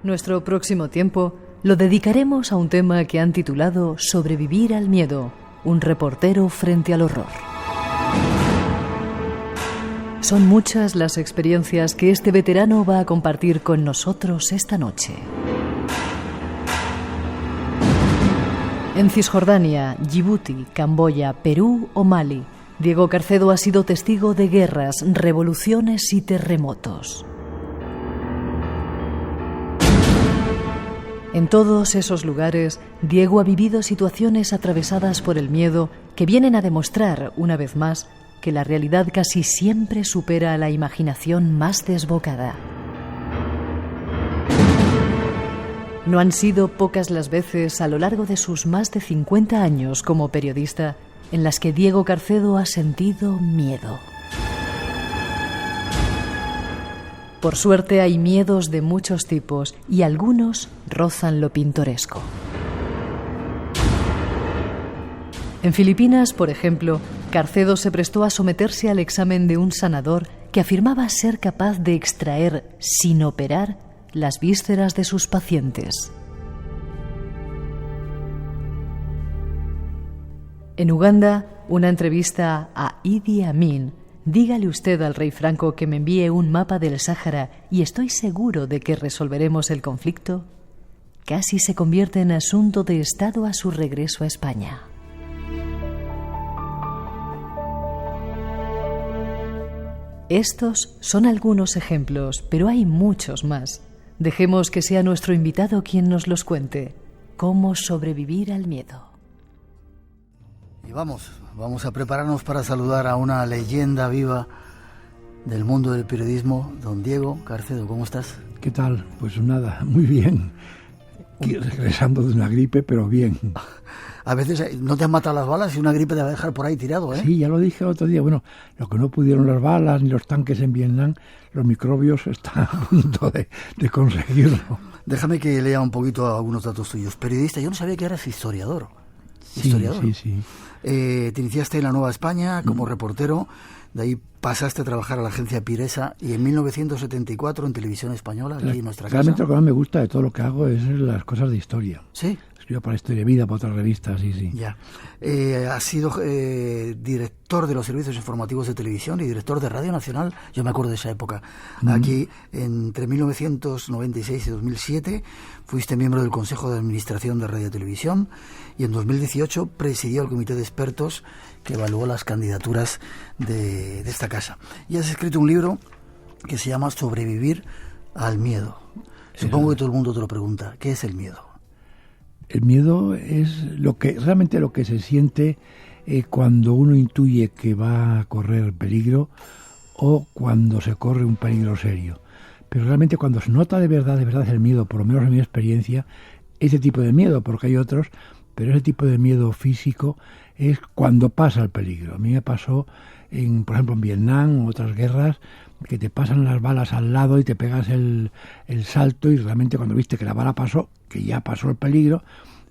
Nuestro próximo tiempo lo dedicaremos a un tema que han titulado Sobrevivir al miedo, un reportero frente al horror. Son muchas las experiencias que este veterano va a compartir con nosotros esta noche. En Cisjordania, Djibouti, Camboya, Perú o Mali, Diego Carcedo ha sido testigo de guerras, revoluciones y terremotos. En todos esos lugares, Diego ha vivido situaciones atravesadas por el miedo que vienen a demostrar, una vez más, que la realidad casi siempre supera a la imaginación más desbocada. No han sido pocas las veces a lo largo de sus más de 50 años como periodista en las que Diego Carcedo ha sentido miedo. Por suerte hay miedos de muchos tipos y algunos rozan lo pintoresco. En Filipinas, por ejemplo, Carcedo se prestó a someterse al examen de un sanador que afirmaba ser capaz de extraer, sin operar, las vísceras de sus pacientes. En Uganda, una entrevista a Idi Amin: dígale usted al rey Franco que me envíe un mapa del Sáhara y estoy seguro de que resolveremos el conflicto, casi se convierte en asunto de Estado a su regreso a España. Estos son algunos ejemplos, pero hay muchos más. Dejemos que sea nuestro invitado quien nos los cuente. ¿Cómo sobrevivir al miedo? Y vamos a prepararnos para saludar a una leyenda viva del mundo del periodismo, don Diego Carcedo. ¿Cómo estás? ¿Qué tal? Pues nada, muy bien. Regresando de una gripe, pero bien. A veces no te han matado las balas y una gripe te va a dejar por ahí tirado, ¿eh? Sí, ya lo dije el otro día. Bueno, lo que no pudieron las balas ni los tanques en Vietnam, los microbios están a punto de conseguirlo. Déjame que lea un poquito algunos datos tuyos. Periodista, yo no sabía que eras historiador. Sí. Te iniciaste en la Nueva España como reportero, de ahí pasaste a trabajar a la agencia Piresa y en 1974 en Televisión Española, aquí en nuestra casa. Realmente lo que más me gusta de todo lo que hago es las cosas de historia. ¿Sí? Escribo para Historia de Vida, para otras revistas, sí. Ya. Has sido director de los servicios informativos de televisión y director de Radio Nacional, yo me acuerdo de esa época. Aquí, entre 1996 y 2007, fuiste miembro del Consejo de Administración de Radio y Televisión y en 2018 presidió el comité de expertos que evaluó las candidaturas de esta casa. Y has escrito un libro que se llama Sobrevivir al miedo. Supongo que todo el mundo te lo pregunta, ¿qué es el miedo? El miedo es realmente lo que se siente cuando uno intuye que va a correr peligro o cuando se corre un peligro serio. Pero realmente cuando se nota de verdad el miedo, por lo menos en mi experiencia, ese tipo de miedo, porque hay otros, pero ese tipo de miedo físico es cuando pasa el peligro. A mí me pasó, por ejemplo, en Vietnam o otras guerras, que te pasan las balas al lado y te pegas el salto y realmente cuando viste que la bala pasó, que ya pasó el peligro,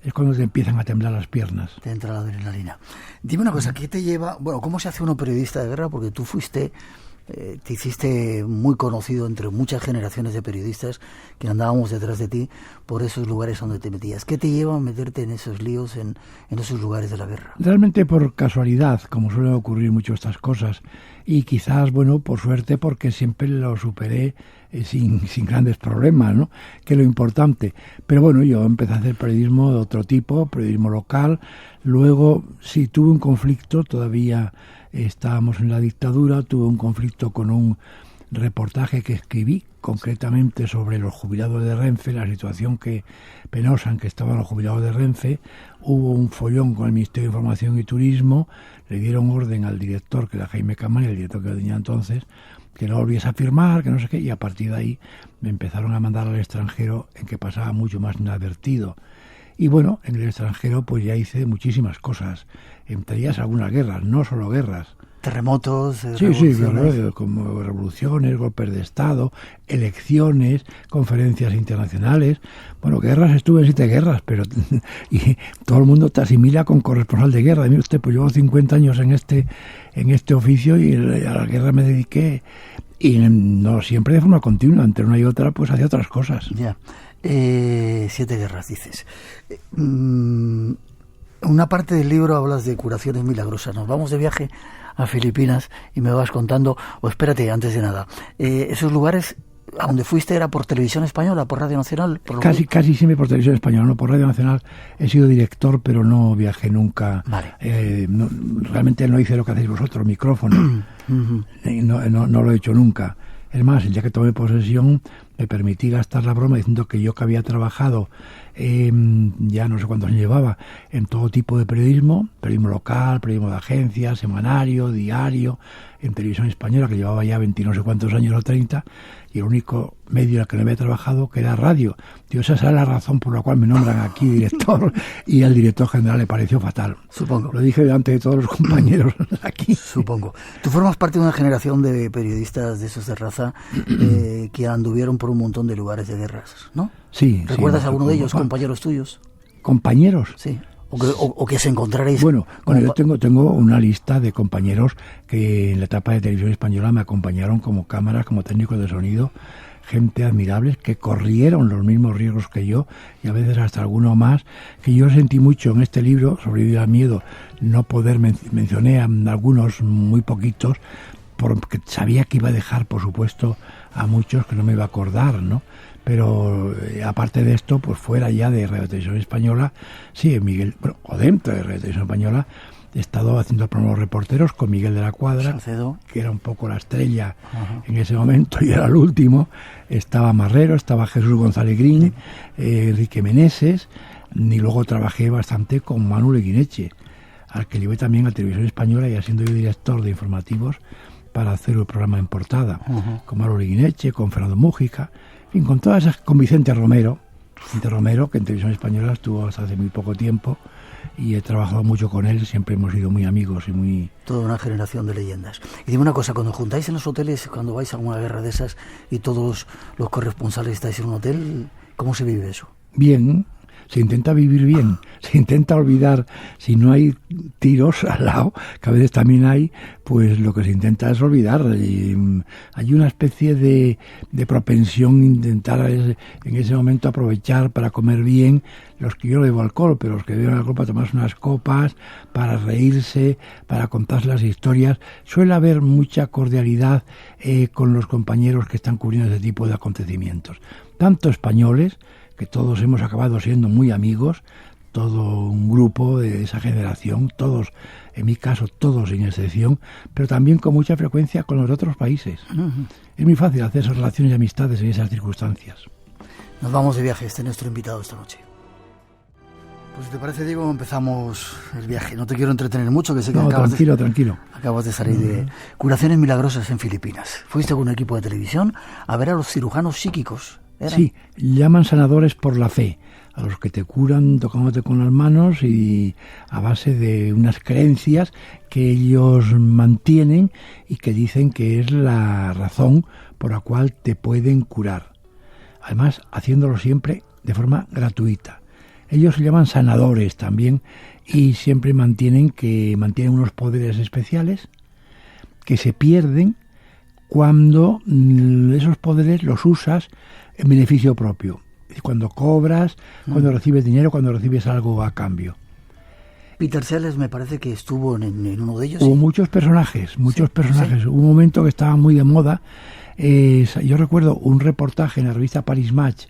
es cuando te empiezan a temblar las piernas. Te entra la adrenalina. Dime una cosa, ¿qué te lleva? Bueno, ¿cómo se hace uno periodista de guerra? Porque tú te hiciste muy conocido entre muchas generaciones de periodistas que andábamos detrás de ti por esos lugares donde te metías. ¿Qué te lleva a meterte en esos líos, en esos lugares de la guerra? Realmente por casualidad, como suelen ocurrir mucho estas cosas, y quizás, bueno, por suerte, porque siempre lo superé sin grandes problemas, ¿no? Que es lo importante. Pero bueno, yo empecé a hacer periodismo de otro tipo, periodismo local. Luego, sí, tuve un conflicto, todavía estábamos en la dictadura, tuve un conflicto con un reportaje que escribí concretamente sobre los jubilados de Renfe, la situación penosa en que estaban los jubilados de Renfe. Hubo un follón con el Ministerio de Información y Turismo, le dieron orden al director, que era Jaime Camaño, el director que tenía entonces, que no volviese a firmar, que no sé qué, y a partir de ahí me empezaron a mandar al extranjero, en que pasaba mucho más inadvertido. Y bueno, en el extranjero pues ya hice muchísimas cosas, entre ellas algunas guerras, no solo guerras. Terremotos, sí, claro, como revoluciones, golpes de Estado, elecciones, conferencias internacionales. Bueno, guerras, estuve en 7 guerras, pero y todo el mundo te asimila con corresponsal de guerra. Mire usted, pues llevo 50 años en este oficio y a la guerra me dediqué Y no siempre de forma continua, entre una y otra, pues hacía otras cosas. Ya. 7 guerras, dices. Una parte del libro hablas de curaciones milagrosas. Nos vamos de viaje a Filipinas y me vas contando, espérate, antes de nada, esos lugares a donde fuiste era por Televisión Española, por Radio Nacional. Casi siempre por Televisión Española, no por Radio Nacional. He sido director, pero no viajé nunca. Vale. Realmente no hice lo que hacéis vosotros, micrófono. No lo he hecho nunca. Es más, el día que tomé posesión me permití gastar la broma diciendo que yo, que había trabajado, ya no sé cuántos años llevaba, en todo tipo de periodismo local, periodismo de agencia, semanario, diario, en Televisión Española, que llevaba ya 20 no sé cuántos años o 30, y el único medio en el que no había trabajado, que era radio. Digo, esa es la razón por la cual me nombran aquí director, y al director general le pareció fatal. Supongo. Lo dije delante de todos los compañeros aquí. Supongo. Tú formas parte de una generación de periodistas de esos de raza que anduvieron por un montón de lugares de guerras, ¿no? Sí. ¿Recuerdas alguno de ellos, compañeros tuyos? ¿Compañeros? Sí. O que se encontraréis. Bueno, yo tengo una lista de compañeros que en la etapa de Televisión Española me acompañaron como cámaras, como técnicos de sonido, gente admirable que corrieron los mismos riesgos que yo, y a veces hasta alguno más, que yo sentí mucho en este libro, Sobrevivir al miedo. No poder mencioné a algunos, muy poquitos, porque sabía que iba a dejar, por supuesto, a muchos que no me iba a acordar, ¿no? Pero aparte de esto, pues fuera ya de Radio Televisión Española, sí, o dentro de Radio Televisión Española, he estado haciendo el programa Los Reporteros con Miguel de la Cuadra, Salcedo, que era un poco la estrella en ese momento y era el último. Estaba Marrero, estaba Jesús González Green, Enrique Meneses, y luego trabajé bastante con Manuel Eguineche, al que llevé también a Televisión Española, ya siendo yo director de informativos, para hacer el programa en portada, con Manuel Eguineche, con Fernando Mújica, en fin, con todas esas, con Vicente Romero, que en Televisión Española estuvo hasta hace muy poco tiempo, y he trabajado mucho con él, siempre hemos sido muy amigos y muy... Toda una generación de leyendas. Y dime una cosa, cuando juntáis en los hoteles, cuando vais a alguna guerra de esas y todos los corresponsales estáis en un hotel, ¿cómo se vive eso? Bien, se intenta vivir bien, se intenta olvidar, si no hay tiros al lado, que a veces también hay, pues lo que se intenta es olvidar. Y hay una especie de propensión intentar en ese momento aprovechar para comer bien, los que yo no bebo alcohol, pero los que beben alcohol para tomarse unas copas, para reírse, para contar las historias. Suele haber mucha cordialidad con los compañeros que están cubriendo ese tipo de acontecimientos, tanto españoles, que todos hemos acabado siendo muy amigos, todo un grupo de esa generación, todos, en mi caso, todos sin excepción, pero también con mucha frecuencia con los otros países. Es muy fácil hacer esas relaciones y amistades en esas circunstancias. Nos vamos de viaje, este es nuestro invitado esta noche. Pues si te parece, Diego, empezamos el viaje. No te quiero entretener mucho, que sé que tranquilo. Acabas de salir de curaciones milagrosas en Filipinas. Fuiste con un equipo de televisión a ver a los cirujanos psíquicos. Sí, llaman sanadores por la fe, a los que te curan tocándote con las manos y a base de unas creencias que ellos mantienen y que dicen que es la razón por la cual te pueden curar. Además, haciéndolo siempre de forma gratuita. Ellos se llaman sanadores también y siempre mantienen unos poderes especiales que se pierden cuando esos poderes los usas en beneficio propio. Cuando cobras, cuando recibes dinero, cuando recibes algo a cambio. Peter Sellers me parece que estuvo en uno de ellos. Hubo muchos personajes. Sí. Hubo un momento que estaba muy de moda. Yo recuerdo un reportaje en la revista Paris Match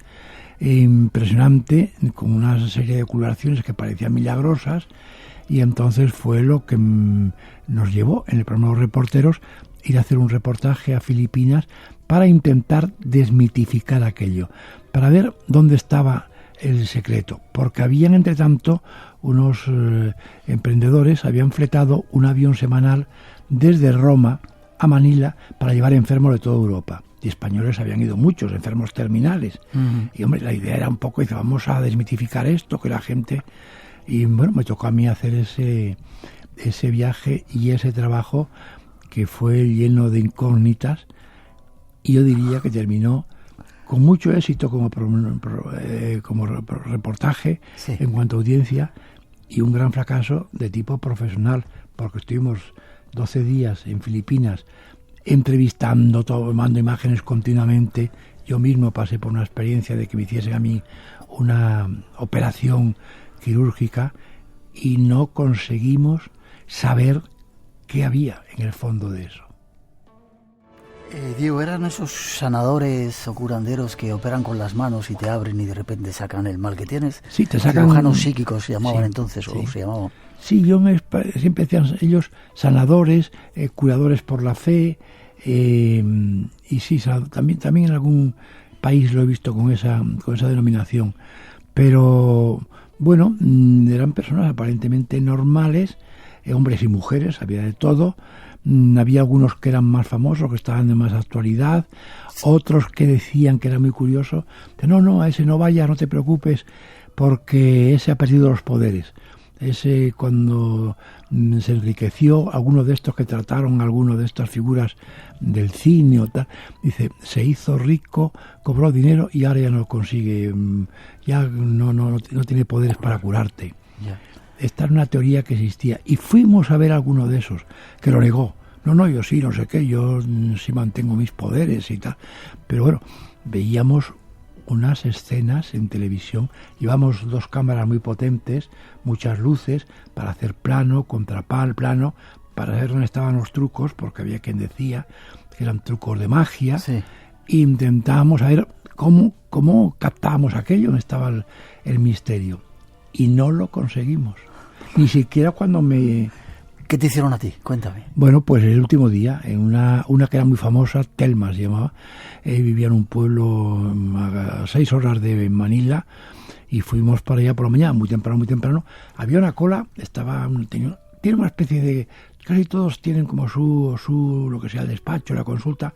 impresionante, con una serie de curaciones que parecían milagrosas, y entonces fue lo que nos llevó en el programa Los Reporteros ir a hacer un reportaje a Filipinas para intentar desmitificar aquello, para ver dónde estaba el secreto, porque habían entre tanto unos emprendedores habían fletado un avión semanal desde Roma a Manila para llevar enfermos de toda Europa, y españoles habían ido muchos, enfermos terminales. Y hombre, la idea era un poco, dice, vamos a desmitificar esto, que la gente... Y bueno, me tocó a mí hacer ese viaje y ese trabajo que fue lleno de incógnitas, y yo diría que terminó con mucho éxito como reportaje, sí, en cuanto a audiencia, y un gran fracaso de tipo profesional, porque estuvimos 12 días en Filipinas entrevistando, tomando imágenes continuamente. Yo mismo pasé por una experiencia de que me hiciesen a mí una operación quirúrgica y no conseguimos saber qué había en el fondo de eso. Diego, ¿eran esos sanadores o curanderos que operan con las manos y te abren y de repente sacan el mal que tienes? Sí, te sacan... Cirujanos psíquicos se llamaban, sí, entonces, sí. o se llamaban. Sí, siempre decían ellos sanadores, curadores por la fe, y sí, también en algún país lo he visto con esa denominación. Pero bueno, eran personas aparentemente normales, hombres y mujeres, había de todo. Había algunos que eran más famosos, que estaban de más actualidad, otros que decían que era muy curioso, que no, a ese no vayas, no te preocupes, porque ese ha perdido los poderes. Ese, cuando se enriqueció, algunos de estos que trataron algunas de estas figuras del cine o tal, dice, se hizo rico, cobró dinero y ahora ya no lo consigue, ya no tiene poderes para curarte. Yeah. Esta es una teoría que existía. Y fuimos a ver a alguno de esos que lo negó. No, yo sí, no sé qué, yo sí mantengo mis poderes y tal. Pero bueno, veíamos unas escenas en televisión. Llevamos 2 cámaras muy potentes, muchas luces, para hacer plano, plano, para ver dónde estaban los trucos, porque había quien decía que eran trucos de magia. Sí. E intentábamos saber cómo captábamos aquello, dónde estaba el misterio. Y no lo conseguimos. Ni siquiera cuando me... ¿Qué te hicieron a ti? Cuéntame. Bueno, pues el último día, en una que era muy famosa, Telma se llamaba, vivía en un pueblo a 6 horas de Manila, y fuimos para allá por la mañana, muy temprano. Había una cola, tiene una especie de... Casi todos tienen como su lo que sea, el despacho, la consulta,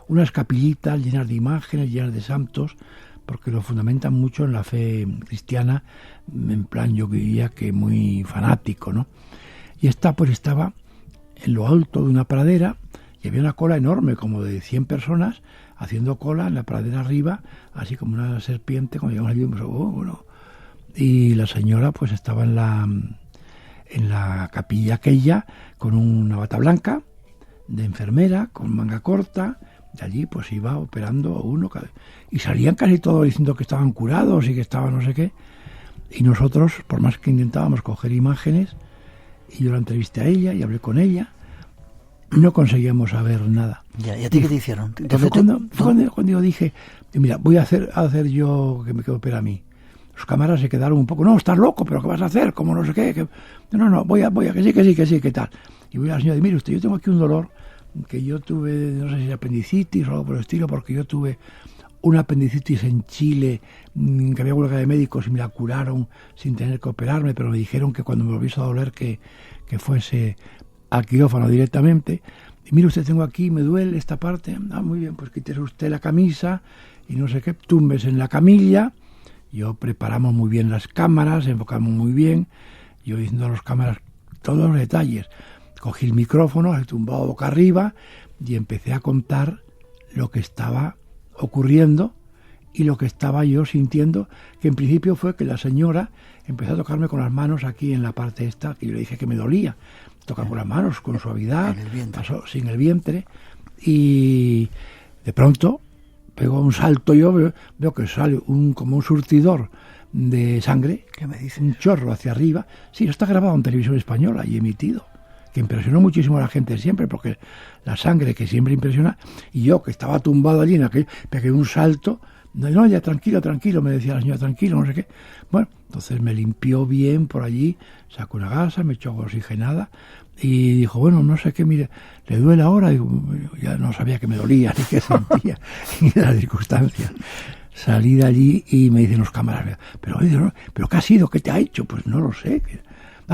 unas capillitas llenas de imágenes, llenas de santos, porque lo fundamentan mucho en la fe cristiana, en plan, yo diría que muy fanático, ¿no? Y estaba en lo alto de una pradera y había una cola enorme, como de 100 personas, haciendo cola en la pradera arriba, así como una serpiente. Cuando llegamos allí, bueno. Y la señora pues estaba en la capilla aquella, con una bata blanca, de enfermera, con manga corta. De allí pues iba operando a uno, y salían casi todos diciendo que estaban curados y que estaban no sé qué. Y nosotros, por más que intentábamos coger imágenes, y yo la entrevisté a ella y hablé con ella, y no conseguíamos saber nada. Ya, ¿y a ti qué te hicieron? Fue cuando yo dije, mira, voy a hacer yo que me opera a mí. Los cámaras se quedaron un poco, no, estás loco, pero ¿qué vas a hacer? Como no sé qué. No, voy a, que sí, ¿qué tal? Y voy a la señora, mire usted, yo tengo aquí un dolor que yo tuve, no sé si apendicitis o algo por el estilo, porque yo tuve una apendicitis en Chile, que había huelga de médicos y me la curaron sin tener que operarme, pero me dijeron que cuando me volviese a doler que fuese al quirófano directamente. Y mire usted, tengo aquí, me duele esta parte. Muy bien, pues quítese usted la camisa y no sé qué, tumbes en la camilla. Yo preparamos muy bien las cámaras, enfocamos muy bien, yo diciendo a las cámaras todos los detalles. Cogí el micrófono, he tumbado boca arriba y empecé a contar lo que estaba ocurriendo y lo que estaba yo sintiendo, que en principio fue que la señora empezó a tocarme con las manos aquí en la parte esta, que yo le dije que me dolía, tocar con las manos, con suavidad, pasó sin el vientre, y de pronto pegó un salto, yo veo que sale como un surtidor de sangre. ¿Qué me dices? Un chorro hacia arriba. Sí, está grabado en televisión española y emitido, que impresionó muchísimo a la gente siempre, porque la sangre que siempre impresiona, y yo que estaba tumbado allí en aquello, pegué un salto. No, ya tranquilo, me decía la señora, tranquilo, no sé qué. Bueno, entonces me limpió bien por allí, sacó una gasa, me echó agua oxigenada y dijo, bueno, no sé qué, mire, ¿le duele ahora? Digo, ya no sabía que me dolía ni qué sentía, ni de las circunstancias. Salí de allí y me dicen los cámaras, pero ¿qué ha sido? ¿Qué te ha hecho? Pues no lo sé.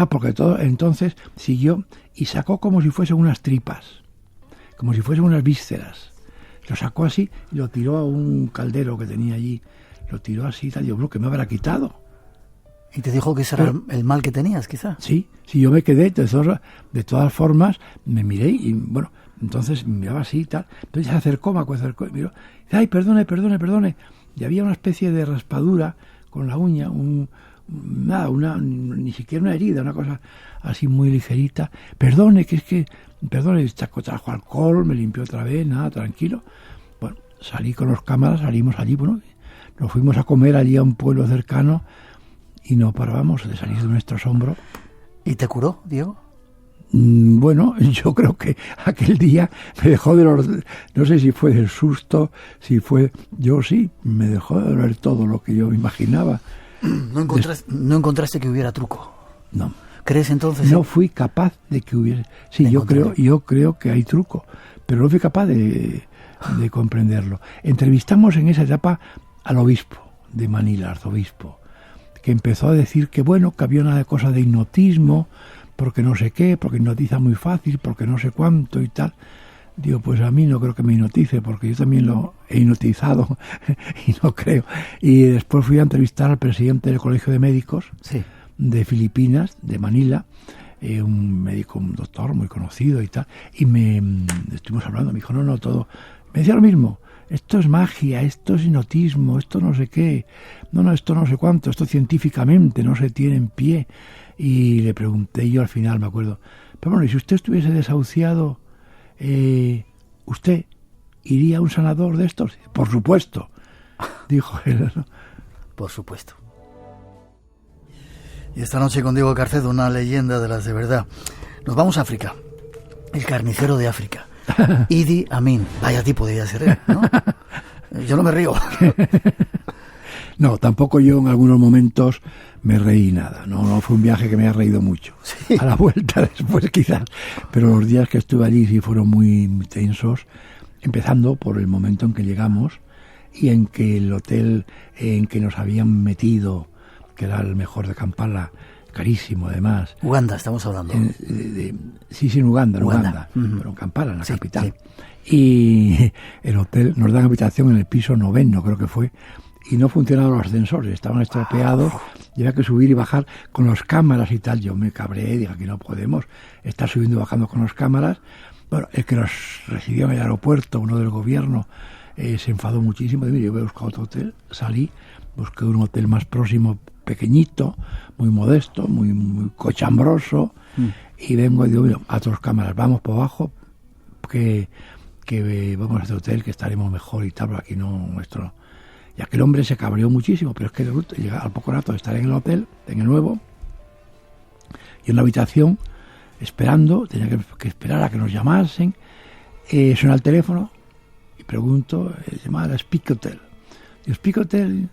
Porque todo entonces siguió y sacó como si fuesen unas tripas, como si fuesen unas vísceras. Lo sacó así y lo tiró a un caldero que tenía allí. Lo tiró así y tal. Yo, ¿qué me habrá quitado? ¿Y te dijo que ese era el mal que tenías, quizá? Sí, yo me quedé. De todas formas, me miré y, bueno, entonces me miraba así y tal. Entonces se acercó, me acercó y miró. Dice, ay, perdone. Y había una especie de raspadura con la uña, ni siquiera una herida, una cosa así muy ligerita. Perdone, que es que perdón, trajo alcohol, me limpió otra vez, nada, tranquilo. Bueno, salí con los cámaras, salimos allí, bueno, nos fuimos a comer allí a un pueblo cercano y no parábamos de salir de nuestro asombro. ¿Y te curó, Diego? Bueno, yo creo que aquel día me dejó de doler, no sé si fue del susto, me dejó de doler todo lo que yo me imaginaba. ¿No encontraste que hubiera truco? No. ¿Crees entonces? No fui capaz de que hubiera... Sí, yo creo que hay truco, pero no fui capaz de comprenderlo. Entrevistamos en esa etapa al obispo de Manila, arzobispo, que empezó a decir que bueno, que había una cosa de hipnotismo, porque no sé qué, porque hipnotiza muy fácil, porque no sé cuánto y tal. Digo, pues a mí no creo que me hipnotice, porque yo también lo he hipnotizado y no creo. Y después fui a entrevistar al presidente del Colegio de Médicos de Filipinas, de Manila, un médico, un doctor muy conocido y tal, y estuvimos hablando, me dijo, no, todo. Me decía lo mismo, esto es magia, esto es hipnotismo, esto no sé qué, esto no sé cuánto, esto científicamente no se tiene en pie. Y le pregunté yo al final, me acuerdo, pero bueno, ¿y si usted estuviese desahuciado, usted iría a un sanador de estos? Por supuesto, dijo él, ¿no? Por supuesto. Y esta noche con Diego Carcedo, una leyenda de las de verdad. Nos vamos a África, el carnicero de África, Idi Amin. Vaya tipo debía ser él, ¿no? Yo no me río. No, tampoco yo en algunos momentos me reí nada. No fue un viaje que me haya reído mucho. Sí. A la vuelta después quizás. Pero los días que estuve allí sí fueron muy tensos, empezando por el momento en que llegamos y en que el hotel en que nos habían metido, que era el mejor de Kampala, carísimo además. Uganda, estamos hablando. Sí, en Uganda. Uh-huh. Pero en Kampala, en la capital. Sí. Y el hotel nos dan habitación en el piso 9º, creo que fue, y no funcionaban los ascensores, estaban estropeados, y había que subir y bajar con las cámaras y tal. Yo me cabré, dije, aquí no podemos estar subiendo y bajando con las cámaras. Bueno, el que nos recibió en el aeropuerto, uno del gobierno, se enfadó muchísimo. Dije, yo voy a buscar otro hotel. Salí, busqué un hotel más próximo, pequeñito, muy modesto, muy cochambroso, y vengo y digo, mira, a otras cámaras, vamos por abajo, que vamos a este hotel, que estaremos mejor y tal, pero aquí no, nuestro no. Y aquel hombre se cabreó muchísimo, pero es que llega al poco rato de estar en el hotel, en el nuevo, y en la habitación, esperando, tenía que esperar a que nos llamasen. Suena el teléfono y pregunto, se llama la Speak Hotel. Digo, Speak Hotel,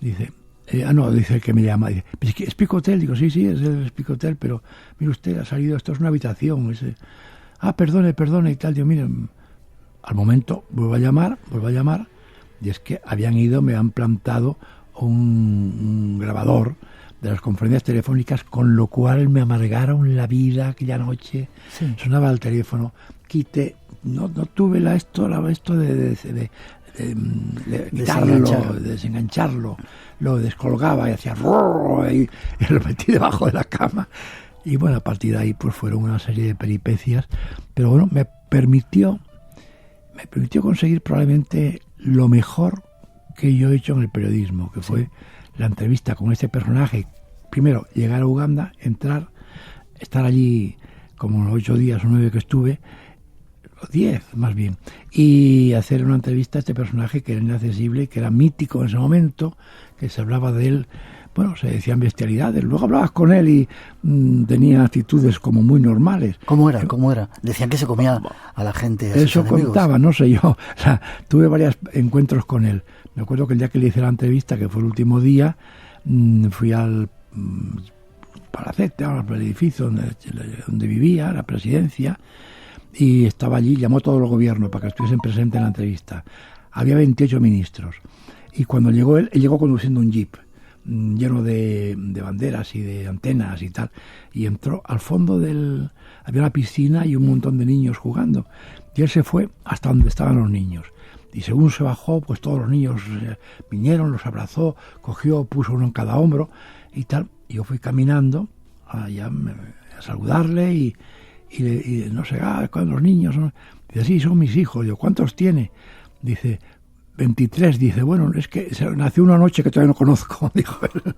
dice, dice el que me llama, dice, Speak Hotel, digo, sí, es el Speak Hotel, pero mire usted, ha salido, esto es una habitación. Perdone y tal. Digo, miren, al momento vuelvo a llamar, y es que me han plantado un grabador de las conferencias telefónicas, con lo cual me amargaron la vida aquella noche. Sí. Sonaba el teléfono, quité, no tuve esto de quitarlo, de desengancharlo, lo descolgaba y hacía y lo metí debajo de la cama. Y bueno, a partir de ahí pues fueron una serie de peripecias, pero bueno, me permitió conseguir probablemente lo mejor que yo he hecho en el periodismo, que fue la entrevista con este personaje. Primero, llegar a Uganda, estar allí como los 8 días o 9 que estuve, 10 más bien, y hacer una entrevista a este personaje que era inaccesible, que era mítico en ese momento, que se hablaba de él, bueno, se decían bestialidades. Luego hablabas con él y tenía actitudes como muy normales. ¿Cómo era? Decían que se comía a la gente. Eso contaba, no sé yo. O sea, tuve varios encuentros con él. Me acuerdo que el día que le hice la entrevista, que fue el último día, fui al palacete, al edificio donde vivía, la presidencia, y estaba allí, llamó a todo el gobierno para que estuviesen presentes en la entrevista. Había 28 ministros. Y cuando llegó él llegó conduciendo un jeep lleno de banderas y de antenas y tal, y entró al fondo había una piscina y un montón de niños jugando, y él se fue hasta donde estaban los niños, y según se bajó, pues todos los niños vinieron, los abrazó, cogió, puso uno en cada hombro y tal, y yo fui caminando allá a saludarle y no sé, ¿cuántos los niños son? Dice, sí, son mis hijos. Digo, ¿cuántos tiene? Dice, 23, dice, bueno, es que nació una noche que todavía no conozco, dijo él.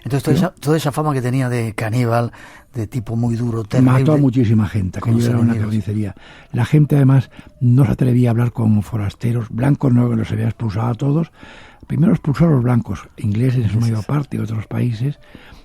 Entonces toda esa fama que tenía de caníbal, de tipo muy duro, terrible... Mató a muchísima gente, que era una carnicería. La gente además no se atrevía a hablar con forasteros, blancos no, los había expulsado a todos. Primero expulsó a los blancos, ingleses en su mayor parte y otros países.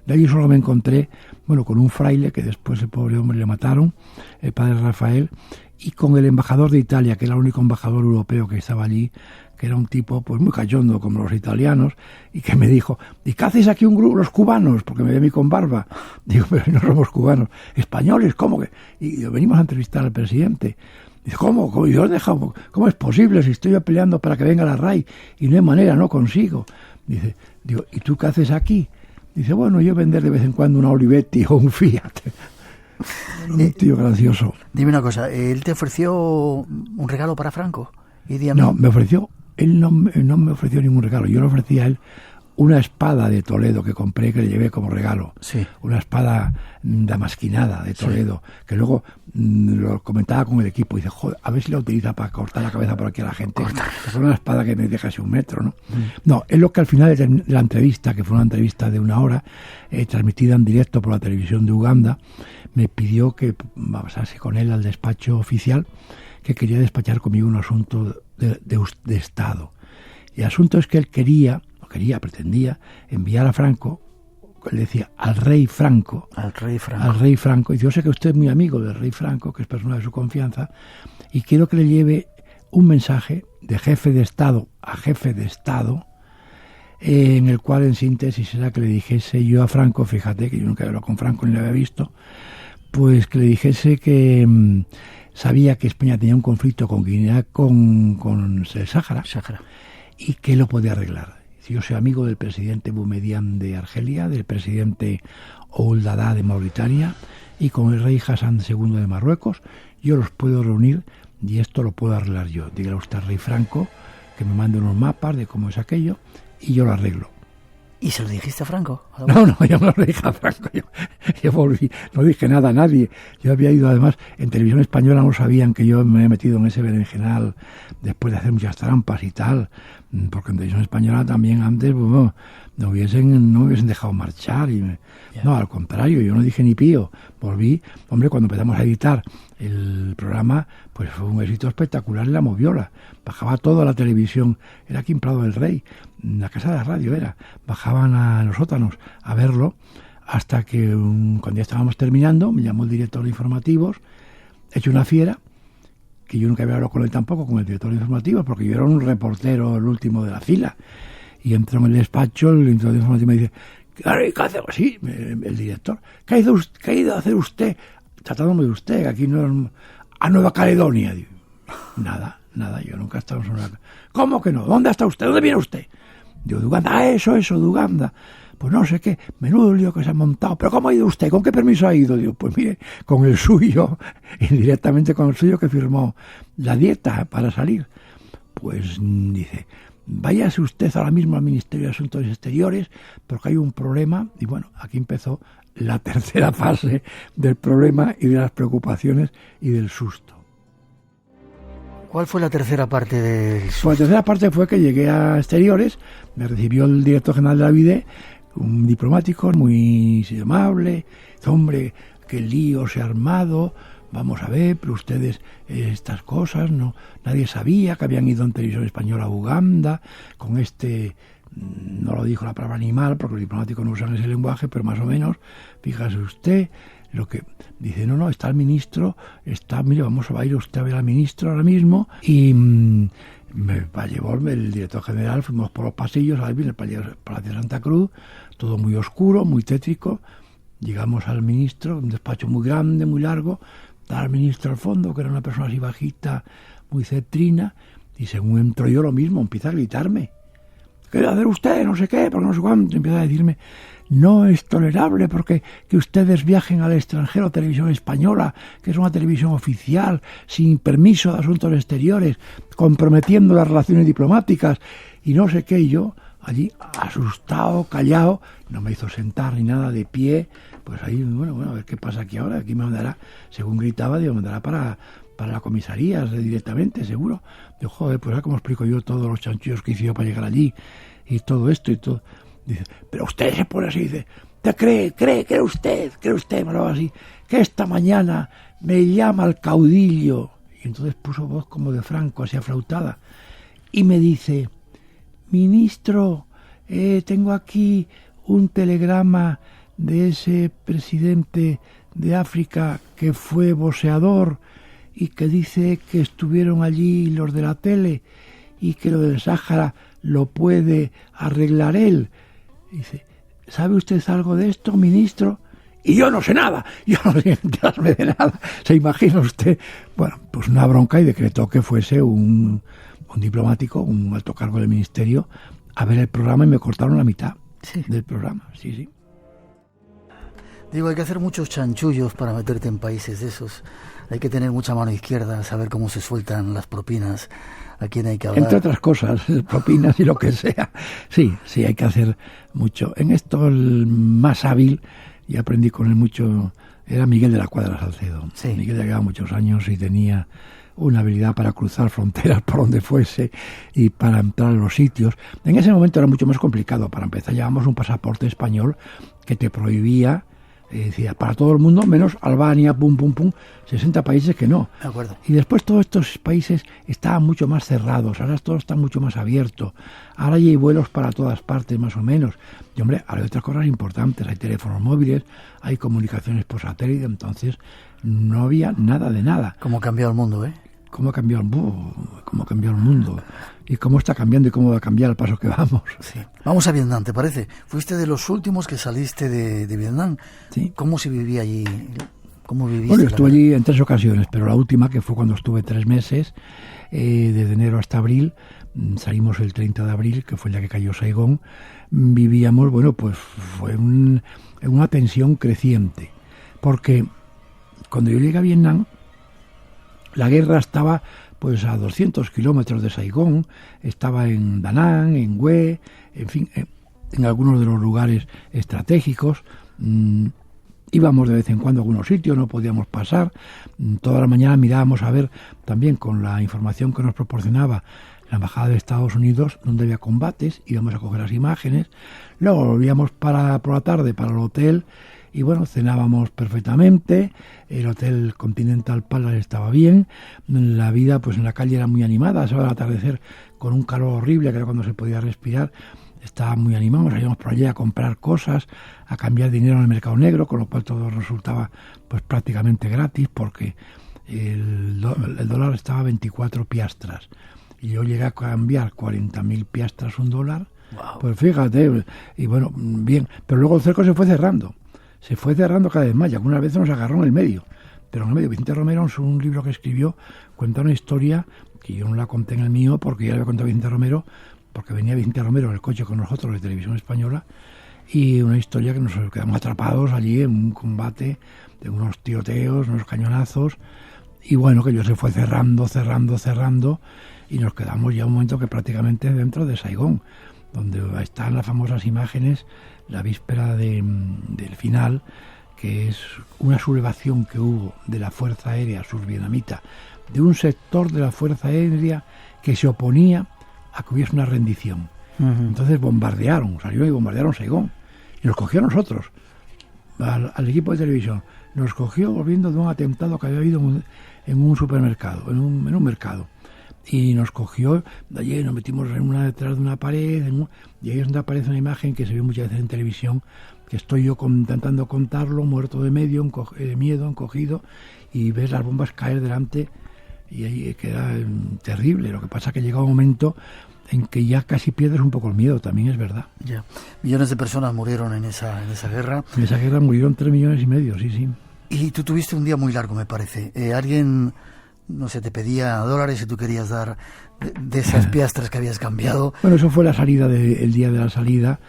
De allí solo me encontré, con un fraile, que después el pobre hombre le mataron, el padre Rafael, y con el embajador de Italia, que era el único embajador europeo que estaba allí, que era un tipo pues muy cachondo como los italianos, y que me dijo, ¿y qué hacéis aquí un grupo, los cubanos? Porque me ve a mí con barba. Digo, pero no somos cubanos. ¿Españoles? ¿Cómo que? Y venimos a entrevistar al presidente. Dice, ¿cómo? ¿Y dónde dejamos? ¿Cómo es posible si estoy yo peleando para que venga la RAI? Y no hay manera, no consigo. Digo, ¿y tú qué haces aquí? Dice, bueno, yo vender de vez en cuando una Olivetti o un Fiat. Un tío gracioso. Dime una cosa, ¿él te ofreció un regalo para Franco? No, él no me ofreció ningún regalo. Yo le ofrecí a él una espada de Toledo que compré, que le llevé como regalo. Sí. Una espada damasquinada de Toledo, sí. Que luego lo comentaba con el equipo y dice, joder, a ver si la utiliza para cortar la cabeza por aquí a la gente. Es una espada que me deja casi 1 metro, ¿no? No, es lo que al final de la entrevista, que fue una entrevista de 1 hora, transmitida en directo por la televisión de Uganda, me pidió que pasase con él al despacho oficial, que quería despachar conmigo un asunto de Estado. Y el asunto es que él pretendía enviar a Franco, le decía, al rey Franco. Y yo sé que usted es muy amigo del rey Franco, que es persona de su confianza, y quiero que le lleve un mensaje de jefe de Estado a jefe de Estado, en el cual, en síntesis, era que le dijese yo a Franco, fíjate que yo nunca he hablado con Franco ni lo había visto, pues que le dijese que sabía que España tenía un conflicto con Guinea, con el Sáhara, y que lo podía arreglar. Yo soy amigo del presidente Boumediene de Argelia, del presidente Ould Daddah de Mauritania y con el rey Hassan II de Marruecos. Yo los puedo reunir y esto lo puedo arreglar yo. Dígale usted al rey Franco que me mande unos mapas de cómo es aquello y yo lo arreglo. ¿Y se lo dijiste a Franco? No, yo no lo dije a Franco. Yo volví, no dije nada a nadie. Yo había ido, además, en televisión española no sabían que yo me había metido en ese berenjenal después de hacer muchas trampas y tal, porque en televisión española también antes no me hubiesen dejado marchar. No, al contrario, yo no dije ni pío. Volví, hombre, cuando empezamos a editar el programa, pues fue un éxito espectacular en la moviola. Bajaba toda la televisión, era aquí en Prado del Rey, la casa de la radio era. Bajaban a los sótanos a verlo, hasta que cuando ya estábamos terminando, me llamó el director de informativos, hecho una fiera, que yo nunca había hablado con él tampoco, con el director de informativos, porque yo era un reportero, el último de la fila. Y entró en el despacho, el director de informativos me dice, ¿qué hace? Sí, el director, ¿qué ha ido a hacer usted? Tratándome de usted, aquí no es a Nueva Caledonia. Digo, nada, yo nunca he estado en una... ¿Cómo que no? ¿Dónde está usted? ¿Dónde viene usted? Digo, de Uganda. Eso, de Uganda. Pues no sé qué, menudo lío que se ha montado. ¿Pero cómo ha ido usted? ¿Con qué permiso ha ido? Digo, pues mire, con el suyo, indirectamente con el suyo que firmó la dieta para salir. Pues dice, váyase usted ahora mismo al Ministerio de Asuntos Exteriores porque hay un problema. Y bueno, aquí empezó la tercera fase del problema y de las preocupaciones y del susto. ¿Cuál fue la tercera parte del susto? Pues la tercera parte fue que llegué a Exteriores, me recibió el director general de la VIDE, un diplomático muy amable, dice, hombre, qué lío se ha armado, vamos a ver, pero ustedes estas cosas, no, nadie sabía que habían ido en televisión española a Uganda, con no lo dijo la palabra animal, porque los diplomáticos no usan ese lenguaje, pero más o menos, fíjese usted, lo que dice, no, está el ministro, mire, va a ir usted a ver al ministro ahora mismo, y me llevó el director general, fuimos por los pasillos, en el Palacio de Santa Cruz, todo muy oscuro, muy tétrico, llegamos al ministro, un despacho muy grande, muy largo, estaba el ministro al fondo, que era una persona así bajita, muy cetrina, y según entro yo lo mismo, empieza a gritarme, ¿qué va a hacer usted? No sé qué, porque no sé cuánto, empieza a decirme, no es tolerable porque que ustedes viajen al extranjero, televisión española, que es una televisión oficial, sin permiso de asuntos exteriores, comprometiendo las relaciones diplomáticas y no sé qué. Y yo allí asustado, callado, no me hizo sentar ni nada, de pie, pues ahí, bueno, a ver qué pasa aquí ahora, aquí me mandará, según gritaba, me mandará para la comisaría directamente, seguro. Yo, joder, pues ¿cómo explico yo todos los chanchullos que hice yo para llegar allí? Y todo esto y todo. Dice, pero usted se pone así, dice, ¿te cree usted, me lo hago así, que esta mañana me llama el caudillo? Y entonces puso voz como de Franco, así aflautada, y me dice, ministro, tengo aquí un telegrama de ese presidente de África que fue boxeador y que dice que estuvieron allí los de la tele y que lo del Sáhara lo puede arreglar él. Dice, ¿sabe usted algo de esto, ministro? Y yo no sé nada, yo no sé enterarme de nada. ¿Se imagina usted? Bueno, pues una bronca, y decretó que fuese un diplomático, un alto cargo del ministerio, a ver el programa, y me cortaron la mitad del programa. Sí. Digo, hay que hacer muchos chanchullos para meterte en países de esos. Hay que tener mucha mano izquierda, saber cómo se sueltan las propinas, a quién hay que hablar. Entre otras cosas, propinas y lo que sea. Sí, hay que hacer mucho. En esto el más hábil, y aprendí con él mucho, era Miguel de la Cuadra Salcedo. Sí. Miguel llevaba muchos años y tenía una habilidad para cruzar fronteras por donde fuese y para entrar a los sitios. En ese momento era mucho más complicado. Para empezar, llevábamos un pasaporte español que te prohibía, decía, para todo el mundo, menos Albania, 60 países que no. De acuerdo. Y después todos estos países estaban mucho más cerrados, ahora todo está mucho más abierto. Ahora ya hay vuelos para todas partes, más o menos. Y hombre, ahora hay otras cosas importantes, hay teléfonos móviles, hay comunicaciones por satélite, entonces no había nada de nada. ¿Cómo ha cambiado el mundo, ¿Cómo ha cambiado el mundo? Y cómo está cambiando y cómo va a cambiar al paso que vamos. Sí. Vamos a Vietnam, ¿te parece? Fuiste de los últimos que saliste de Vietnam. Sí. ¿Cómo se vivía allí? ¿Cómo viviste? Bueno, estuve allí en 3 ocasiones, pero la última, que fue cuando estuve 3 meses, desde enero hasta abril, salimos el 30 de abril, que fue el día que cayó Saigón, vivíamos, bueno, pues fue en una tensión creciente, porque cuando yo llegué a Vietnam, la guerra estaba pues a 200 kilómetros de Saigón, estaba en Da Nang, en Hue, en fin, en algunos de los lugares estratégicos. Íbamos de vez en cuando a algunos sitios, no podíamos pasar. Toda la mañana mirábamos a ver también, con la información que nos proporcionaba la Embajada de Estados Unidos, donde había combates, íbamos a coger las imágenes. Luego volvíamos por la tarde para el hotel y bueno, cenábamos perfectamente. El hotel Continental Palace estaba bien. La vida pues en la calle era muy animada, se va al atardecer con un calor horrible, que era cuando se podía respirar. Estaba muy animado, salíamos por allí a comprar cosas, a cambiar dinero en el mercado negro, con lo cual todo resultaba pues prácticamente gratis, porque el dólar estaba a 24 piastras. Y yo llegué a cambiar 40.000 piastras un dólar. Wow. Pues fíjate, y bueno, bien. Pero luego el cerco se fue cerrando cada vez más, y algunas veces nos agarró en el medio. Pero en el medio, Vicente Romero, en un libro que escribió, cuenta una historia que yo no la conté en el mío, porque ya le había contado Vicente Romero, porque venía Vicente Romero en el coche con nosotros de Televisión Española, y una historia que nos quedamos atrapados allí en un combate de unos tiroteos, unos cañonazos, y bueno, que yo se fue cerrando, y nos quedamos ya un momento que prácticamente dentro de Saigón, donde están las famosas imágenes, la víspera del final, que es una sublevación que hubo de la Fuerza Aérea survietnamita, de un sector de la Fuerza Aérea que se oponía a que hubiese una rendición. Uh-huh. Entonces salieron y bombardearon Saigón, y nos cogió a nosotros, al equipo de televisión, nos cogió volviendo de un atentado que había habido en un supermercado, en un mercado, y nos cogió de allí, nos metimos detrás de una pared, y ahí es donde aparece una imagen que se ve muchas veces en televisión, que estoy yo intentando contarlo, muerto de miedo, encogido, y ves las bombas caer delante, y ahí queda terrible. Lo que pasa es que llega un momento en que ya casi pierdes un poco el miedo, también es verdad. Ya. Millones de personas murieron en esa guerra. En esa guerra murieron 3,5 millones, sí. Y tú tuviste un día muy largo, me parece. Alguien, no sé, te pedía $, y tú querías dar de esas piastras que habías cambiado. Bueno, eso fue el día de la salida,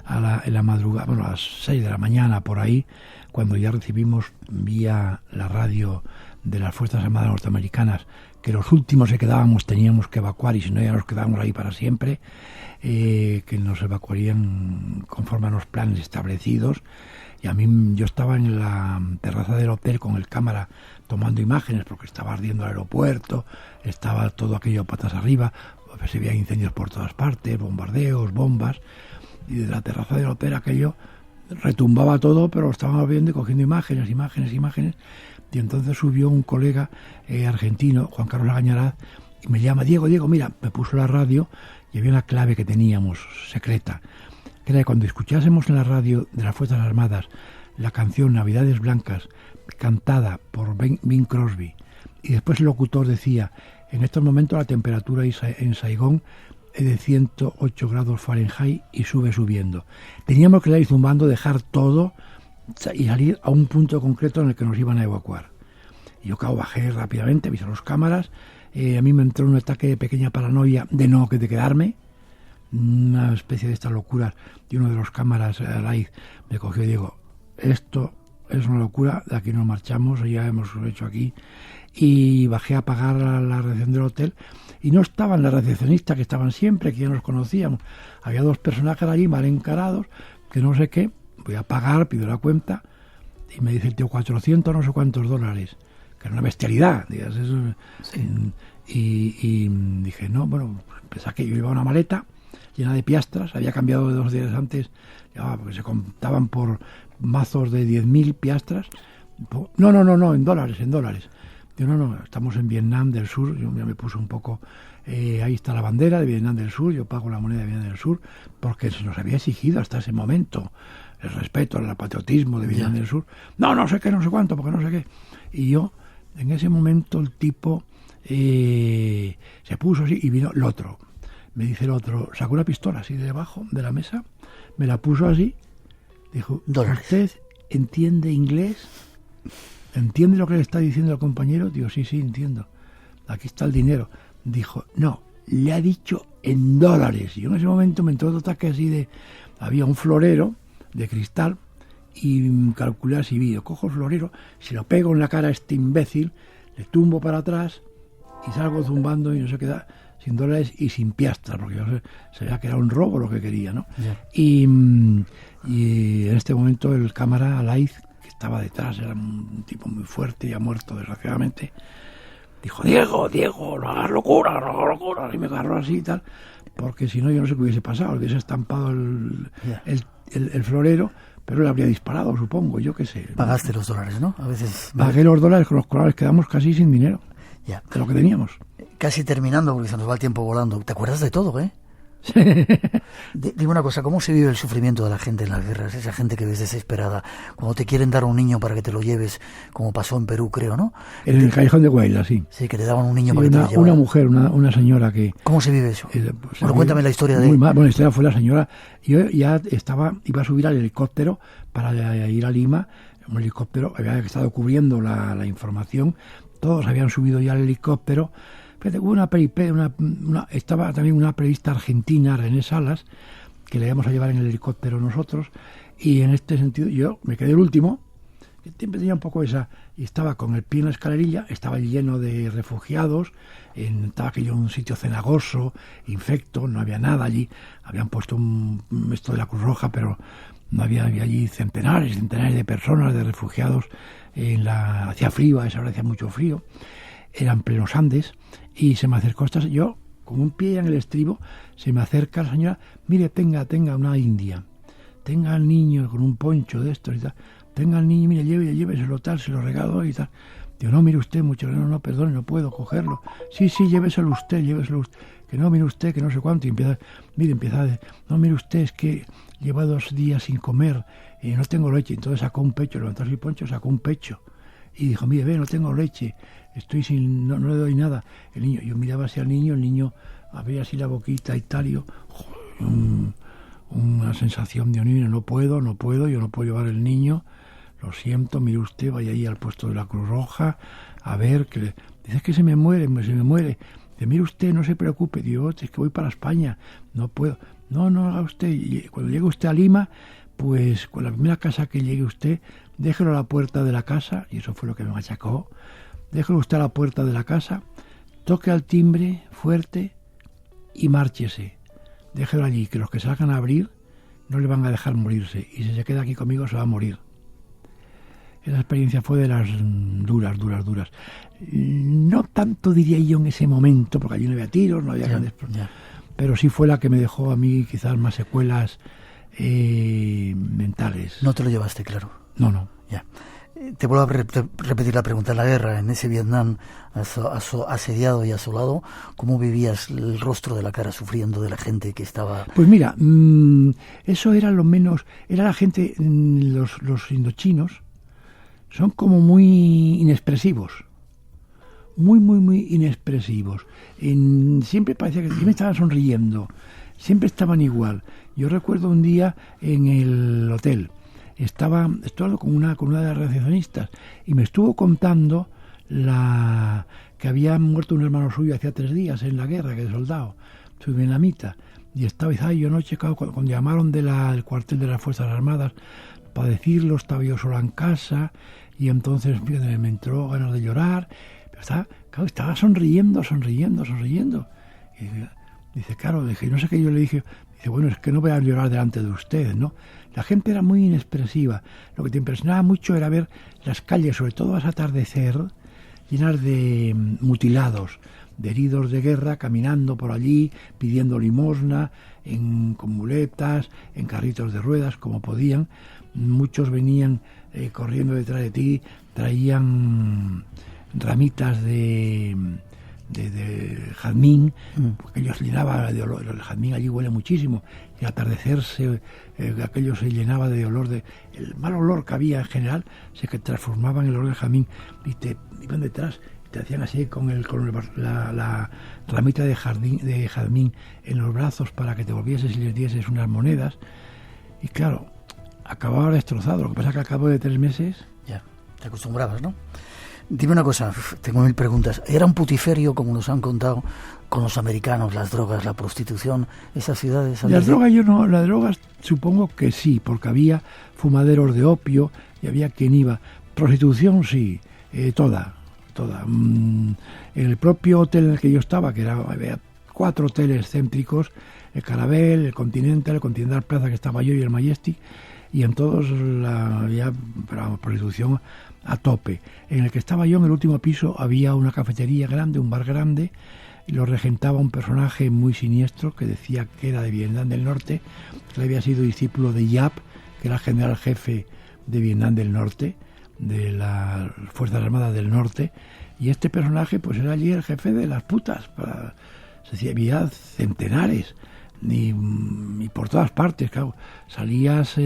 en la madrugada, bueno, a las 6 de la mañana, por ahí, cuando ya recibimos vía la radio de las Fuerzas Armadas Norteamericanas que los últimos que quedábamos teníamos que evacuar, y si no ya nos quedábamos ahí para siempre, que nos evacuarían conforme a los planes establecidos. Y yo estaba en la terraza del hotel con el cámara tomando imágenes, porque estaba ardiendo el aeropuerto, estaba todo aquello patas arriba, pues se veían incendios por todas partes, bombardeos, bombas, y desde la terraza del hotel aquello retumbaba todo, pero lo estábamos viendo y cogiendo imágenes, y entonces subió un colega argentino, Juan Carlos Agañaraz, y me llama, Diego, mira, me puso la radio y había una clave que teníamos, secreta, que era que cuando escuchásemos en la radio de las Fuerzas Armadas la canción Navidades Blancas, cantada por Bing Crosby, y después el locutor decía, en estos momentos la temperatura en Saigón es de 108 grados Fahrenheit y sube subiendo. Teníamos que ir zumbando, dejar todo y salir a un punto concreto en el que nos iban a evacuar. Y yo, claro, bajé rápidamente, avisé a las cámaras, a mí me entró un ataque de pequeña paranoia de quedarme, una especie de estas locuras, y uno de los cámaras, Alaiz, me cogió y dijo, esto es una locura, de aquí nos marchamos, ya hemos hecho aquí, y bajé a pagar la recepción del hotel, y no estaban las recepcionistas que estaban siempre, que ya nos conocíamos, había dos personajes allí mal encarados, que no sé qué, voy a pagar, pido la cuenta, y me dice el tío 400 no sé cuántos dólares, que era una bestialidad, digas, eso, sí. Y dije, no, bueno, pensaba que yo llevaba una maleta llena de piastras, había cambiado de 2 días antes, porque se contaban por mazos de 10.000 piastras, no, en dólares. Yo, no, estamos en Vietnam del Sur, yo ya me puse un poco, ahí está la bandera de Vietnam del Sur, yo pago la moneda de Vietnam del Sur, porque se nos había exigido hasta ese momento el respeto, el patriotismo de Vietnam del Sur, no sé qué, no sé cuánto, porque no sé qué, y yo, en ese momento el tipo se puso así, y vino el otro, me dice el otro, sacó una pistola así de debajo de la mesa, me la puso así, dijo, ¿usted entiende inglés? ¿Entiende lo que le está diciendo el compañero? Digo, sí, entiendo. Aquí está el dinero. Dijo, no, le ha dicho en dólares. Y yo en ese momento me entró otro ataque así de... Había un florero de cristal y calculé así, yo cojo el florero, se lo pego en la cara a este imbécil, le tumbo para atrás y salgo zumbando y no sé qué da, sin dólares y sin piastras, porque yo sabía que era un robo lo que quería, ¿no? Yeah. Y en este momento el cámara, Alaiz, estaba detrás, era un tipo muy fuerte, ya muerto desgraciadamente, dijo, Diego, no hagas locura, y me agarró así y tal, porque si no yo no sé qué hubiese pasado, hubiese estampado el florero, pero le habría disparado, supongo, yo qué sé. Pagaste los dólares, ¿no? A veces... Pagué los dólares, con los cuales quedamos casi sin dinero, de lo que teníamos. Casi terminando, porque se nos va el tiempo volando, ¿te acuerdas de todo, Dime una cosa, ¿cómo se vive el sufrimiento de la gente en las guerras? Esa gente que ves desesperada, cuando te quieren dar un niño para que te lo lleves, como pasó en Perú, creo, ¿no? En el Callejón de Guayla, sí. Sí, que te daban un niño para que te lo llevara. Una mujer, una señora que... ¿Cómo se vive eso? Bueno, cuéntame la historia de... Bueno, la historia fue la señora... Yo ya iba a subir al helicóptero para ir a Lima. Un helicóptero había estado cubriendo la información. Todos habían subido ya al helicóptero. Hubo estaba también una periodista argentina, René Salas, que le íbamos a llevar en el helicóptero nosotros, y en este sentido yo me quedé el último, que siempre tenía un poco esa, y estaba con el pie en la escalerilla, estaba lleno de refugiados, estaba aquello en un sitio cenagoso, infecto, no había nada allí, habían puesto esto de la Cruz Roja, pero no había allí centenares de personas, de refugiados, hacía frío, a esa hora hacía mucho frío, eran plenos Andes, y se me acercó yo con un pie en el estribo, se me acerca la señora, mire, tenga una india, tenga al niño con un poncho de estos y tal, tenga al niño, mire, lléveselo tal, se lo regalo y tal. Digo, no, mire usted, mucho, no, perdone, no puedo cogerlo. Sí, lléveselo usted, que no, mire usted, que no sé cuánto, y empieza a decir, no, mire usted, es que lleva 2 días sin comer, y no tengo leche. Entonces sacó un pecho, levantó su poncho, sacó un pecho, y dijo, mire, no tengo leche, no le doy nada. El niño, yo miraba hacia el niño abría así la boquita y tal, y yo, una sensación de niño, no puedo, yo no puedo llevar el niño, lo siento, mire usted, vaya ahí al puesto de la Cruz Roja, a ver, dice que se me muere, dice, mire usted, no se preocupe, digo, es que voy para España, no puedo, no haga usted, y cuando llegue usted a Lima, pues con la primera casa que llegue usted, déjelo a la puerta de la casa, y eso fue lo que me machacó, déjelo usted a la puerta de la casa, toque al timbre fuerte y márchese. Déjelo allí, que los que salgan a abrir no le van a dejar morirse. Y si se queda aquí conmigo se va a morir. Esa experiencia fue de las duras. No tanto diría yo en ese momento, porque allí no había tiros, no había grandes problemas, pero sí fue la que me dejó a mí quizás más secuelas mentales. ¿No te lo llevaste claro? No. Ya. Te vuelvo a repetir la pregunta. La guerra, en ese Vietnam asediado y asolado, ¿cómo vivías el rostro de la cara sufriendo de la gente que estaba...? Pues mira, eso era lo menos... Era la gente, los indochinos, son como muy inexpresivos. Muy inexpresivos. Siempre parecía que siempre estaban sonriendo, siempre estaban igual. Yo recuerdo un día en el hotel, estaba hablando con una de las recepcionistas y me estuvo contando que había muerto un hermano suyo hacía 3 días en la guerra, que es soldado, su vietnamita, y estaba yo anoche, cuando llamaron del cuartel de las Fuerzas Armadas para decirlo, estaba yo sola en casa y entonces me entró ganas de llorar, pero estaba sonriendo. Y dice, claro, dije, no sé qué, yo le dije, bueno, es que no voy a llorar delante de ustedes, ¿no? La gente era muy inexpresiva. Lo que te impresionaba mucho era ver las calles, sobre todo al atardecer, llenas de mutilados, de heridos de guerra, caminando por allí, pidiendo limosna, con muletas, en carritos de ruedas, como podían. Muchos venían corriendo detrás de ti, traían ramitas de jazmín, porque aquello se llenaba de olor. El jazmín allí huele muchísimo, y al atardecer aquello se llenaba de olor, el mal olor que había en general se transformaba en el olor del jazmín, y te iban detrás, te hacían así con la ramita de jazmín en los brazos para que te volvieses y les dieses unas monedas, y claro, acababa destrozado. Lo que pasa es que al cabo de 3 meses... Ya, te acostumbrabas, ¿no? Dime una cosa, tengo 1000 preguntas. ¿Era un putiferio, como nos han contado, con los americanos, las drogas, la prostitución, esas ciudades? Las drogas supongo que sí, porque había fumaderos de opio y había quien iba. Prostitución sí, toda. En el propio hotel en el que yo estaba, había 4 hoteles céntricos, el Carabel, el Continental Plaza, que estaba yo, y el Majestic, y en todos había prostitución a tope. En el que estaba yo, en el último piso, había una cafetería grande, un bar grande, y lo regentaba un personaje muy siniestro que decía que era de Vietnam del Norte, que había sido discípulo de Yap, que era el general jefe de Vietnam del Norte, de las Fuerzas Armadas del Norte, y este personaje pues era allí el jefe de las putas. Había centenares, y por todas partes, claro. Salías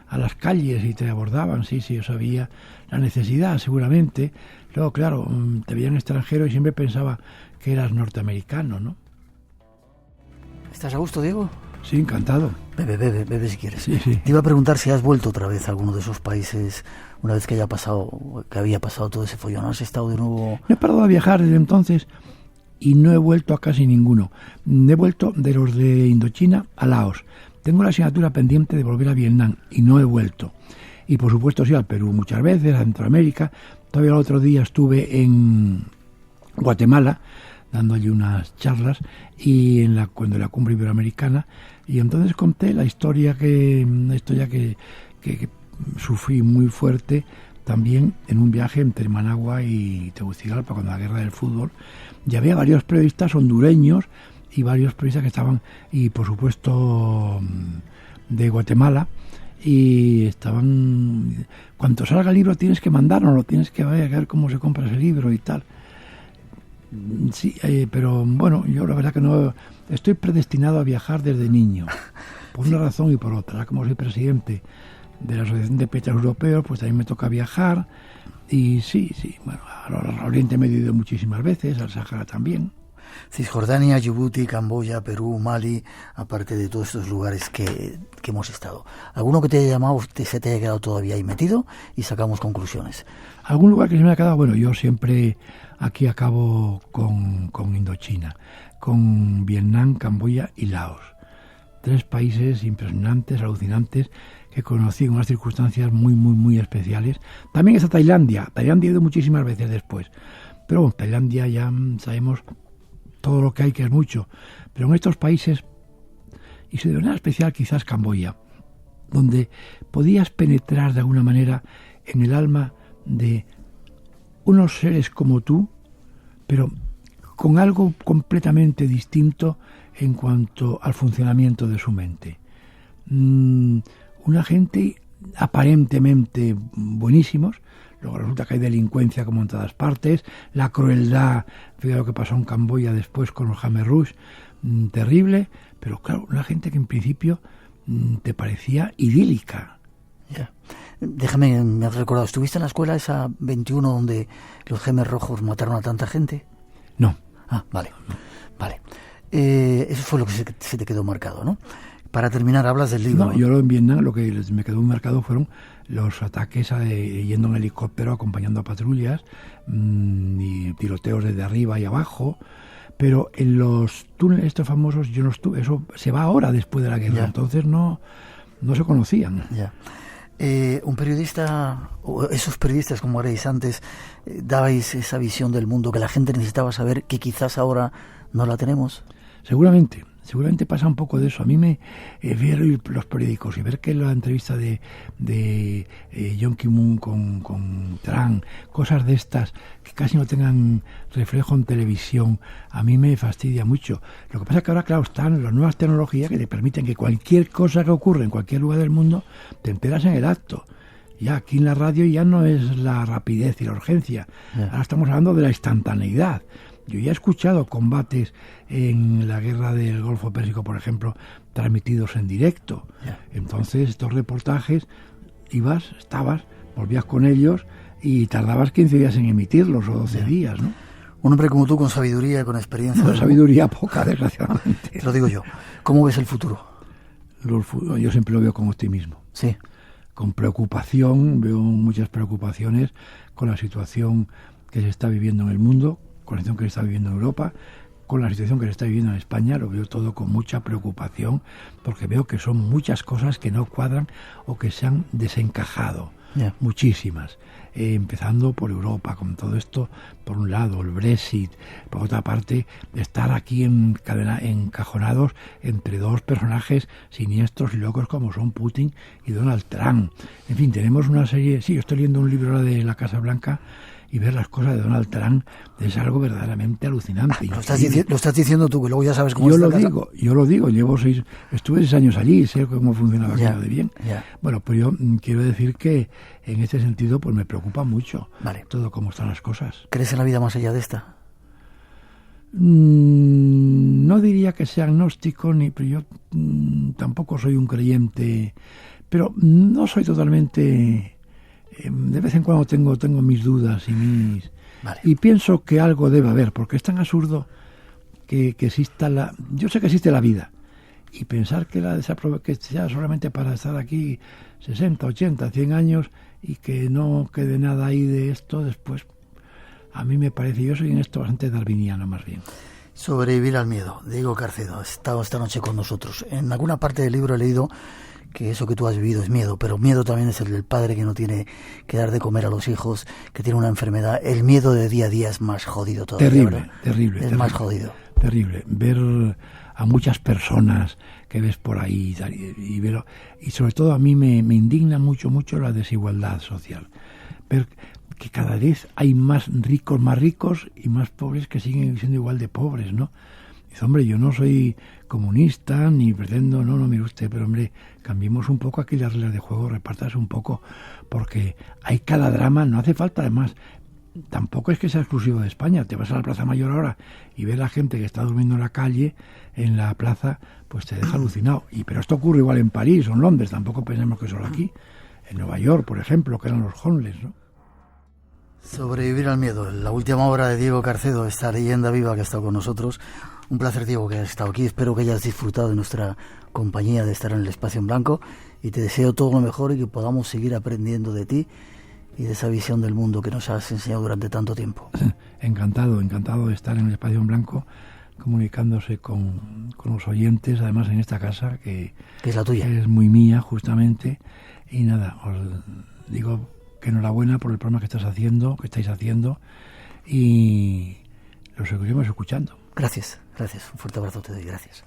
a las calles y te abordaban, sí, yo sabía la necesidad, seguramente. Luego, claro, te veían extranjero y siempre pensaba que eras norteamericano, ¿no? ¿Estás a gusto, Diego? Sí, encantado. Bebe si quieres. Sí. Te iba a preguntar si has vuelto otra vez a alguno de esos países, una vez que había pasado todo ese follón. ¿Has estado de nuevo? No he parado de viajar desde entonces y no he vuelto a casi ninguno. He vuelto de los de Indochina a Laos. Tengo la asignatura pendiente de volver a Vietnam y no he vuelto. Y por supuesto sí al Perú muchas veces, a Centroamérica. Todavía el otro día estuve en Guatemala dando allí unas charlas y cuando la cumbre iberoamericana, y entonces conté la historia que sufrí muy fuerte también en un viaje entre Managua y Tegucigalpa, cuando la guerra del fútbol. Y había varios periodistas hondureños y varios periodistas que estaban, y por supuesto de Guatemala, y estaban, cuando salga el libro tienes que mandárnoslo, tienes que ver cómo se compra ese libro y tal. Sí, pero bueno, yo la verdad que no estoy predestinado a viajar desde niño, por una razón y por otra. Como soy presidente de la Asociación de Periodistas Europeos, pues también me toca viajar. Y sí, bueno, al Oriente Medio he ido muchísimas veces, al Sáhara también. Cisjordania, Djibouti, Camboya, Perú, Mali, aparte de todos estos lugares que hemos estado. ¿Alguno que te haya llamado, se te haya quedado todavía ahí metido? Y sacamos conclusiones. ¿Algún lugar que se me ha quedado? Bueno, yo siempre aquí acabo con Indochina, con Vietnam, Camboya y Laos. 3 países impresionantes, alucinantes, que conocí en unas circunstancias muy especiales. También está Tailandia. Tailandia he ido muchísimas veces después. Pero bueno, Tailandia ya sabemos todo lo que hay, que es mucho. Pero en estos países, y de manera especial quizás Camboya, donde podías penetrar de alguna manera en el alma de unos seres como tú, pero con algo completamente distinto en cuanto al funcionamiento de su mente. Una gente aparentemente buenísimos, luego resulta que hay delincuencia como en todas partes, la crueldad, fíjate lo que pasó en Camboya después con los Khmer Rouge, terrible, pero claro, una gente que en principio te parecía idílica. Yeah. Déjame, me has recordado, ¿estuviste en la escuela esa 21 donde los Khmer Rojos mataron a tanta gente? No. Ah, vale. Eso fue lo que se te quedó marcado, ¿no? Para terminar, hablas del libro. No, yo en Vietnam lo que me quedó marcado fueron los ataques yendo en helicóptero, acompañando a patrullas, y tiroteos desde arriba y abajo. Pero en los túneles estos famosos yo no estuve. Eso se va ahora después de la guerra, entonces no se conocían. Ya. Un periodista, o esos periodistas como erais antes, dabais esa visión del mundo que la gente necesitaba saber, que quizás ahora no la tenemos. Seguramente pasa un poco de eso. A mí me ver los periódicos y ver que la entrevista de John Ki-moon con Trump, cosas de estas que casi no tengan reflejo en televisión, a mí me fastidia mucho. Lo que pasa es que ahora, claro, están las nuevas tecnologías que te permiten que cualquier cosa que ocurre en cualquier lugar del mundo te enteras en el acto. Ya aquí en la radio ya no es la rapidez y la urgencia. Ahora estamos hablando de la instantaneidad. Yo ya he escuchado combates en la guerra del Golfo Pérsico, por ejemplo, transmitidos en directo. Entonces, estos reportajes, estabas, volvías con ellos y tardabas 15 días en emitirlos o 12 días, ¿no? Un hombre como tú, con sabiduría, con experiencia. No, sabiduría poca, desgraciadamente. Te lo digo yo. ¿Cómo ves el futuro? Yo siempre lo veo con optimismo. Sí. Con preocupación, veo muchas preocupaciones con la situación que se está viviendo en el mundo, con la situación que se está viviendo en Europa, con la situación que se está viviendo en España. Lo veo todo con mucha preocupación, porque veo que son muchas cosas que no cuadran o que se han desencajado. Muchísimas, empezando por Europa, con todo esto, por un lado, el Brexit, por otra parte, estar aquí encajonados entre dos personajes siniestros y locos como son Putin y Donald Trump. En fin, tenemos una serie. Sí, yo estoy leyendo un libro ahora de la Casa Blanca, y ver las cosas de Donald Trump es algo verdaderamente alucinante. Lo estás diciendo tú, que luego ya sabes cómo yo lo digo, estuve 6 años allí, sé cómo funcionaba aquello de bien. Bueno, pues yo quiero decir que en este sentido pues me preocupa mucho todo cómo están las cosas. ¿Crees en la vida más allá de esta? No diría que sea agnóstico, pero yo tampoco soy un creyente, pero no soy totalmente. De vez en cuando tengo mis dudas y pienso que algo debe haber, porque es tan absurdo que exista yo sé que existe la vida, y pensar que que sea solamente para estar aquí 60, 80, 100 años y que no quede nada ahí de esto después, a mí me parece, yo soy en esto bastante darwiniano más bien. Sobrevivir al miedo. Diego Carcedo ha estado esta noche con nosotros. En alguna parte del libro he leído que eso que tú has vivido es miedo, pero miedo también es el del padre que no tiene que dar de comer a los hijos, que tiene una enfermedad. El miedo de día a día es más jodido todavía. Terrible. Más jodido. Terrible. Ver a muchas personas que ves por ahí y sobre todo a mí me indigna mucho la desigualdad social. Ver que cada vez hay más ricos y más pobres que siguen siendo igual de pobres, ¿no? Dice, hombre, yo no soy comunista ni pretendo, no, mire usted, pero hombre, cambiemos un poco aquí las reglas de juego, repártase un poco, porque hay cada drama, no hace falta además, tampoco es que sea exclusivo de España, te vas a la Plaza Mayor ahora y ves a la gente que está durmiendo en la calle, en la plaza, pues te deja alucinado. Pero esto ocurre igual en París o en Londres, tampoco pensemos que solo aquí, en Nueva York, por ejemplo, que eran los homeless, ¿no? Sobrevivir al miedo, la última obra de Diego Carcedo, esta leyenda viva que ha estado con nosotros. Un placer, Diego, que hayas estado aquí. Espero que hayas disfrutado de nuestra compañía, de estar en el Espacio en Blanco, y te deseo todo lo mejor y que podamos seguir aprendiendo de ti y de esa visión del mundo que nos has enseñado durante tanto tiempo. Encantado de estar en el Espacio en Blanco, comunicándose con los oyentes, además en esta casa que es la tuya, que es muy mía justamente. Y nada, os digo que enhorabuena por el programa que estáis haciendo, y lo seguiremos escuchando. Gracias. Un fuerte abrazo te doy, gracias.